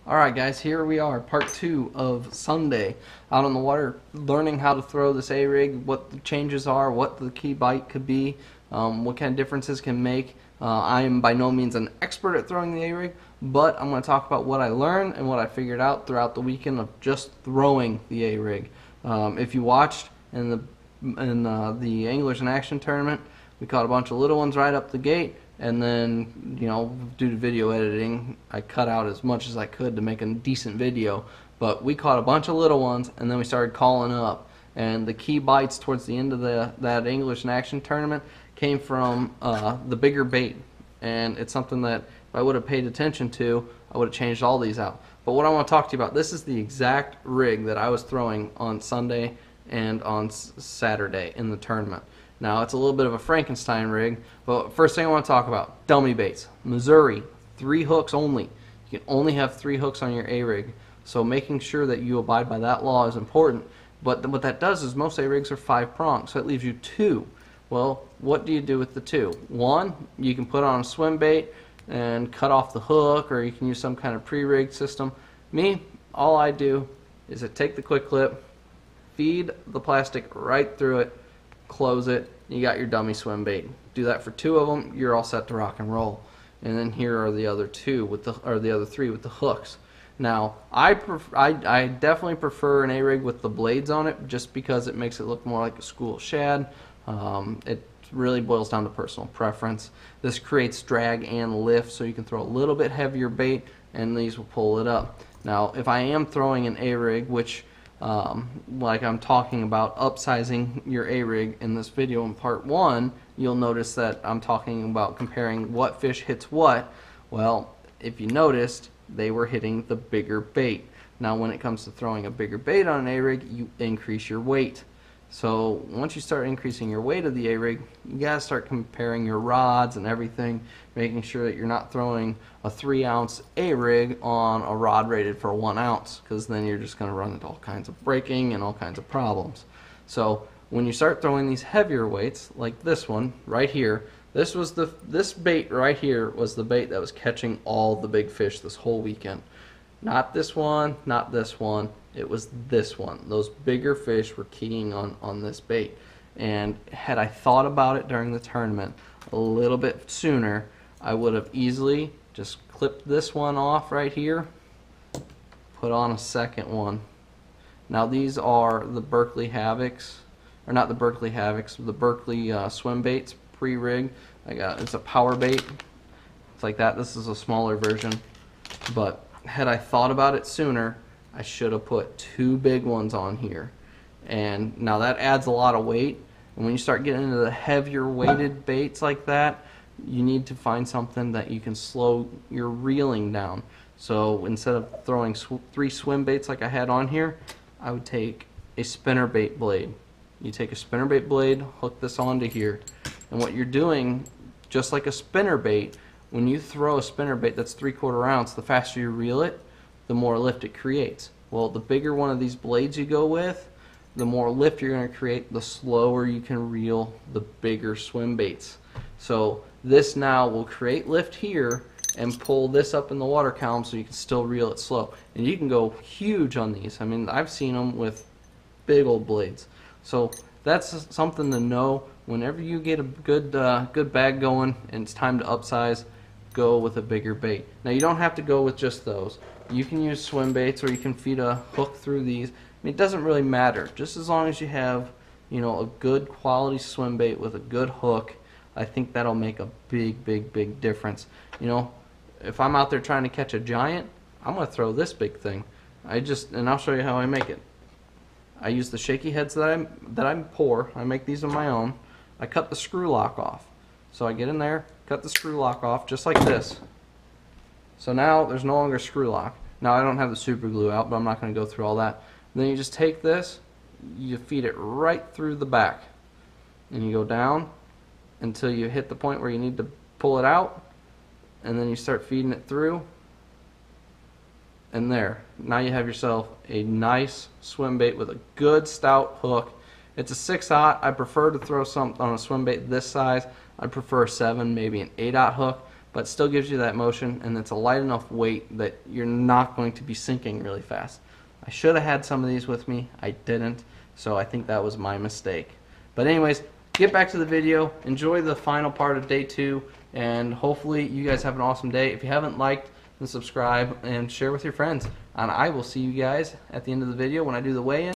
Alright guys, here we are, part 2 of Sunday, out on the water, learning how to throw this A-rig, what the changes are, what the key bite could be, what kind of differences can make. I am by no means an expert at throwing the A-rig, but I'm going to talk about what I learned and what I figured out throughout the weekend of just throwing the A-rig. If you watched in the Anglers in Action tournament, we caught a bunch of little ones right up the gate. And then, due to video editing, I cut out as much as I could to make a decent video. But we caught a bunch of little ones, and then we started calling up. And the key bites towards the end of that English in Action tournament came from the bigger bait. And it's something that if I would have paid attention to, I would have changed all these out. But what I want to talk to you about, this is the exact rig that I was throwing on Sunday and on Saturday in the tournament. Now, it's a little bit of a Frankenstein rig, but first thing I want to talk about, dummy baits. Missouri, 3 hooks only. You can only have 3 hooks on your A-rig, so making sure that you abide by that law is important. But what that does is most A-rigs are 5 prongs, so it leaves you 2. Well, what do you do with the 2? 1, you can put on a swim bait and cut off the hook, or you can use some kind of pre-rigged system. Me, all I do is I take the quick clip, feed the plastic right through it, close it, you got your dummy swim bait. Do that for 2 of them, you're all set to rock and roll. And then here are the other 2 with the other 3 with the hooks. Now, I definitely prefer an A-rig with the blades on it, just because it makes it look more like a school shad. It really boils down to personal preference. This creates drag and lift, so you can throw a little bit heavier bait, and these will pull it up. Now, if I am throwing an A-rig, which like I'm talking about upsizing your A-rig in this video in part 1, you'll notice that I'm talking about comparing what fish hits what. Well, if you noticed, they were hitting the bigger bait. Now when it comes to throwing a bigger bait on an A-rig, you increase your weight. So once you start increasing your weight of the A-rig, you gotta start comparing your rods and everything, making sure that you're not throwing a 3-ounce A-rig on a rod rated for 1 ounce, because then you're just gonna run into all kinds of breaking and all kinds of problems. So when you start throwing these heavier weights, like this one right here, this bait right here was the bait that was catching all the big fish this whole weekend. Not this one, not this one. It was this one. Those bigger fish were keying on this bait. And had I thought about it during the tournament a little bit sooner, I would have easily just clipped this one off right here, put on a second one. Now these are the Berkeley Havocs, or not the Berkeley Havocs, the Berkeley swim baits pre-rig. It's a power bait. It's like that. This is a smaller version, but had I thought about it sooner, I should have put 2 big ones on here. And now that adds a lot of weight, and when you start getting into the heavier weighted baits like that, you need to find something that you can slow your reeling down. So instead of throwing 3 swim baits like I had on here, I would take a spinnerbait blade. You take a spinnerbait blade, hook this onto here, and what you're doing, just like a spinnerbait, when you throw a spinnerbait that's 3/4 ounce, the faster you reel it, the more lift it creates. Well, the bigger one of these blades you go with, the more lift you're going to create, the slower you can reel the bigger swim baits. So this now will create lift here and pull this up in the water column so you can still reel it slow. And you can go huge on these. I mean, I've seen them with big old blades. So that's something to know. Whenever you get a good bag going and it's time to upsize, go with a bigger bait. Now you don't have to go with just those. You can use swim baits, or you can feed a hook through these. I mean, it doesn't really matter. Just as long as you have, a good quality swim bait with a good hook, I think that'll make a big difference. If I'm out there trying to catch a giant, I'm gonna throw this big thing. And I'll show you how I make it. I use the shaky heads that I pour. I make these on my own. I cut the screw lock off. So I get in there, cut the screw lock off just like this. So now there's no longer a screw lock. Now I don't have the super glue out, but I'm not going to go through all that. And then you just take this, you feed it right through the back, and you go down until you hit the point where you need to pull it out, and then you start feeding it through, and there. Now you have yourself a nice swim bait with a good stout hook. It's a 6/0. I prefer to throw something on a swim bait this size. I prefer a 7, maybe an 8/0 hook. but still gives you that motion, and it's a light enough weight that you're not going to be sinking really fast. I should have had some of these with me. I didn't, so I think that was my mistake. But anyways, get back to the video. Enjoy the final part of day 2, and hopefully you guys have an awesome day. If you haven't liked, then subscribe and share with your friends. And I will see you guys at the end of the video when I do the weigh-in.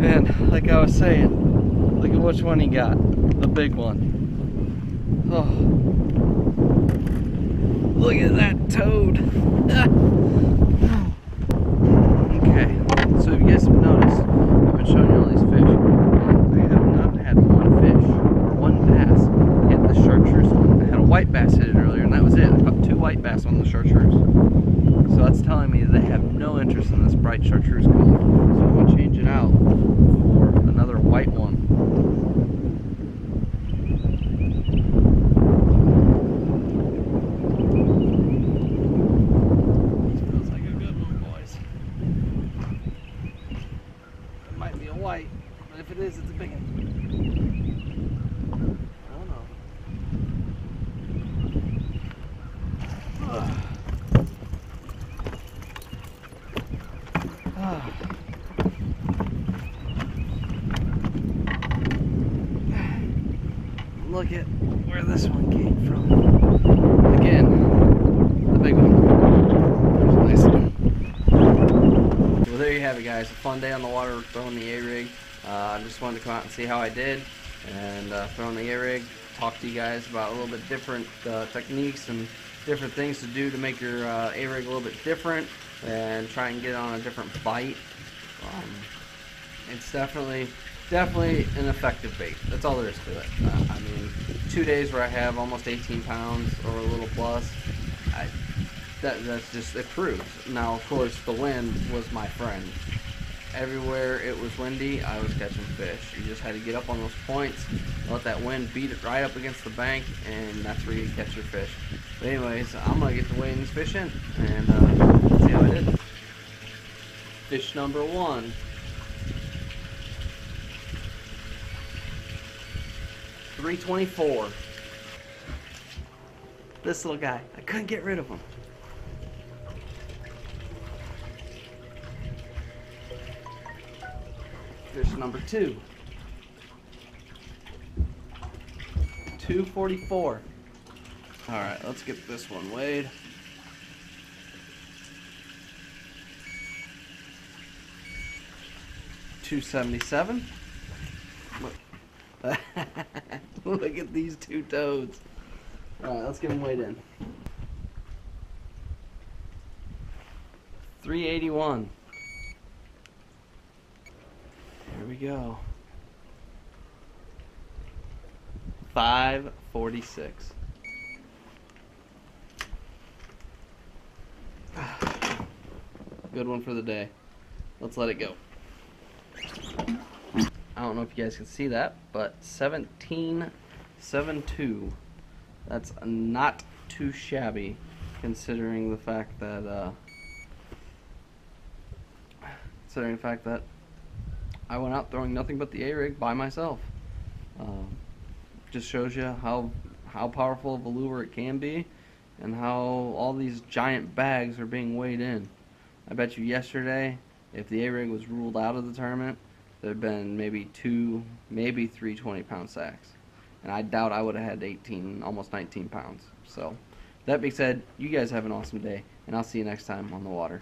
And like I was saying, look at which one he got, the big one. Oh, look at that toad. Okay, so if you guys have noticed, I've been showing you all these fish. I have not had one fish or one bass hit the chartreuse one. I had a white bass hit it earlier, and that was it. I caught 2 white bass on the chartreuse. So that's telling me they have no interest in this bright chartreuse color. So I'm going to change it out for another white one. This feels like a good one, boys. It might be a white, but if it is, it's a big one. I don't know. Look at where this one came from. Again, the big one. There's a nice one. Well, there you have it, guys. A fun day on the water throwing the A-rig. I just wanted to come out and see how I did, and throwing the A-rig, talk to you guys about a little bit different techniques and different things to do to make your A-rig a little bit different and try and get on a different bite. It's definitely an effective bait. That's all there is to it. I mean, 2 days where I have almost 18 pounds or a little plus, that's just, it proves. Now, of course, the wind was my friend. Everywhere it was windy, I was catching fish. You just had to get up on those points, let that wind beat it right up against the bank, and that's where you catch your fish. But anyways, I'm going to get to weighing these fish in, and see how I did. Fish number 1. 324. This little guy. I couldn't get rid of him. Fish number 2. 244. Alright, let's get this one weighed. $277. Look at these 2 toads. Alright, let's get them weighed in. 381. Here we go. 546. Good one for the day. Let's let it go. I don't know if you guys can see that, but 17.72. That's not too shabby, considering the fact that I went out throwing nothing but the A-rig by myself. Um, just shows you how powerful of a lure it can be, and how all these giant bags are being weighed in. I bet you yesterday, if the A-rig was ruled out of the tournament, there'd been maybe two, maybe three 20-pound sacks, and I doubt I would have had 18, almost 19 pounds. So, that being said, you guys have an awesome day, and I'll see you next time on the water.